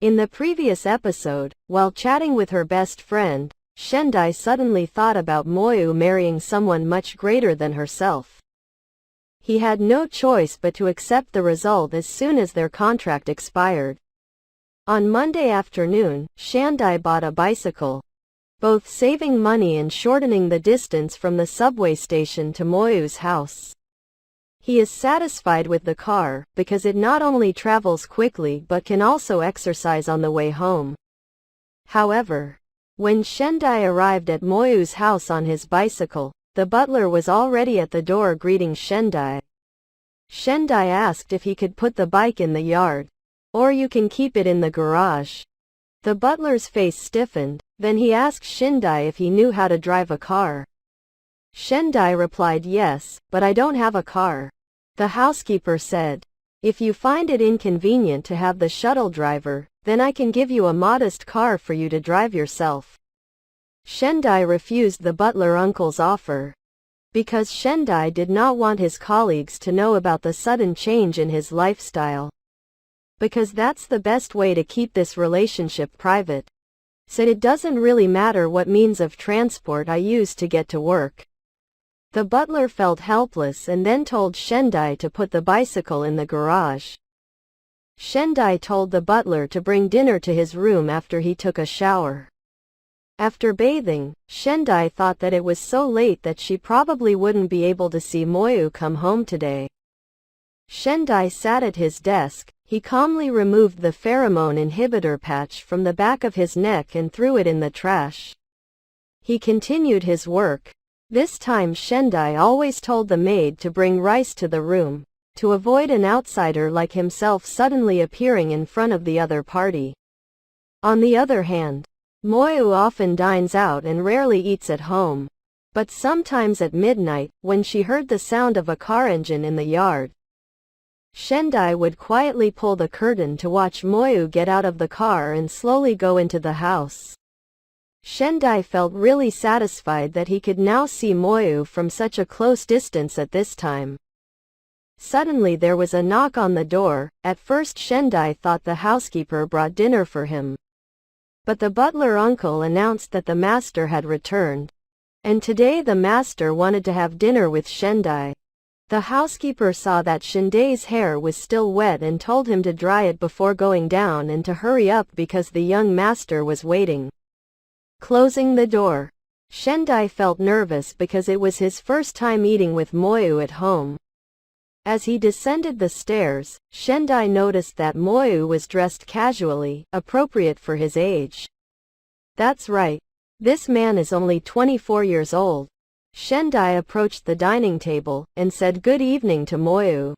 In the previous episode, while chatting with her best friend, Shendai suddenly thought about Moyu marrying someone much greater than herself. He had no choice but to accept the result as soon as their contract expired. On Monday afternoon, Shendai bought a bicycle, both saving money and shortening the distance from the subway station to Moyu's house. He is satisfied with the car, because it not only travels quickly but can also exercise on the way home. However, when Shendai arrived at Moyu's house on his bicycle, the butler was already at the door greeting Shendai. Shendai asked if he could put the bike in the yard, or you can keep it in the garage. The butler's face stiffened, then he asked Shendai if he knew how to drive a car. Shendai replied yes, but I don't have a car. The housekeeper said, if you find it inconvenient to have the shuttle driver, then I can give you a modest car for you to drive yourself. Shendai refused the butler uncle's offer, because Shendai did not want his colleagues to know about the sudden change in his lifestyle. Because that's the best way to keep this relationship private. Said it doesn't really matter what means of transport I use to get to work. The butler felt helpless and then told Shendai to put the bicycle in the garage. Shendai told the butler to bring dinner to his room after he took a shower. After bathing, Shendai thought that it was so late that she probably wouldn't be able to see Moyu come home today. Shendai sat at his desk. He calmly removed the pheromone inhibitor patch from the back of his neck and threw it in the trash. He continued his work. This time Shendai always told the maid to bring rice to the room, to avoid an outsider like himself suddenly appearing in front of the other party. On the other hand, Moyu often dines out and rarely eats at home. But sometimes at midnight, when she heard the sound of a car engine in the yard, Shendai would quietly pull the curtain to watch Moyu get out of the car and slowly go into the house. Shendai felt really satisfied that he could now see Moyu from such a close distance at this time. Suddenly there was a knock on the door. At first Shendai thought the housekeeper brought dinner for him. But the butler uncle announced that the master had returned. And today the master wanted to have dinner with Shendai. The housekeeper saw that Shendai's hair was still wet and told him to dry it before going down and to hurry up because the young master was waiting. Closing the door, Shendai felt nervous because it was his first time eating with Moyu at home. As he descended the stairs, Shendai noticed that Moyu was dressed casually, appropriate for his age. That's right. This man is only 24 years old. Shendai approached the dining table and said good evening to Moyu.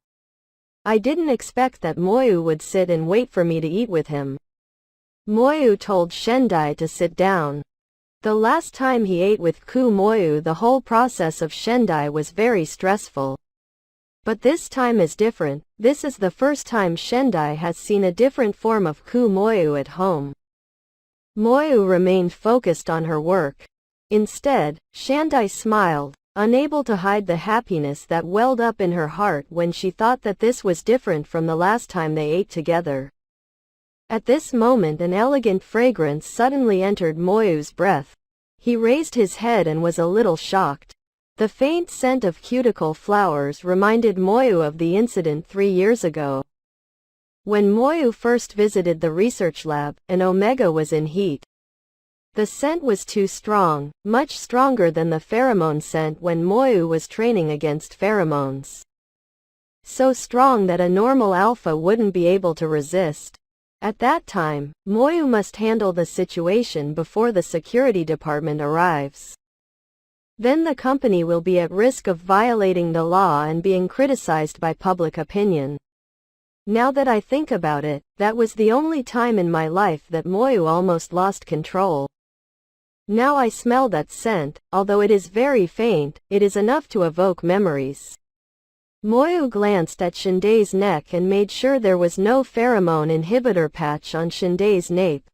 I didn't expect that Moyu would sit and wait for me to eat with him. Moyu told Shendai to sit down. The last time he ate with Qu Moyu, the whole process of Shendai was very stressful. But this time is different. This is the first time Shendai has seen a different form of Qu Moyu at home. Moyu remained focused on her work. Instead, Shendai smiled, unable to hide the happiness that welled up in her heart when she thought that this was different from the last time they ate together. At this moment an elegant fragrance suddenly entered Moyu's breath. He raised his head and was a little shocked. The faint scent of cuticle flowers reminded Moyu of the incident 3 years ago. When Moyu first visited the research lab, an omega was in heat. The scent was too strong, much stronger than the pheromone scent when Moyu was training against pheromones. So strong that a normal alpha wouldn't be able to resist. At that time, Moyu must handle the situation before the security department arrives. Then the company will be at risk of violating the law and being criticized by public opinion. Now that I think about it, that was the only time in my life that Moyu almost lost control. Now I smell that scent, although it is very faint, it is enough to evoke memories. Moyu glanced at Shendai's neck and made sure there was no pheromone inhibitor patch on Shendai's nape.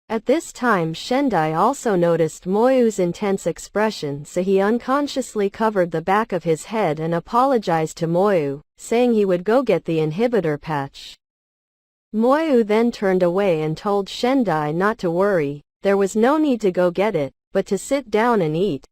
At this time Shendai also noticed Moyu's intense expression, so he unconsciously covered the back of his head and apologized to Moyu, saying he would go get the inhibitor patch. Moyu then turned away and told Shendai not to worry, there was no need to go get it, but to sit down and eat.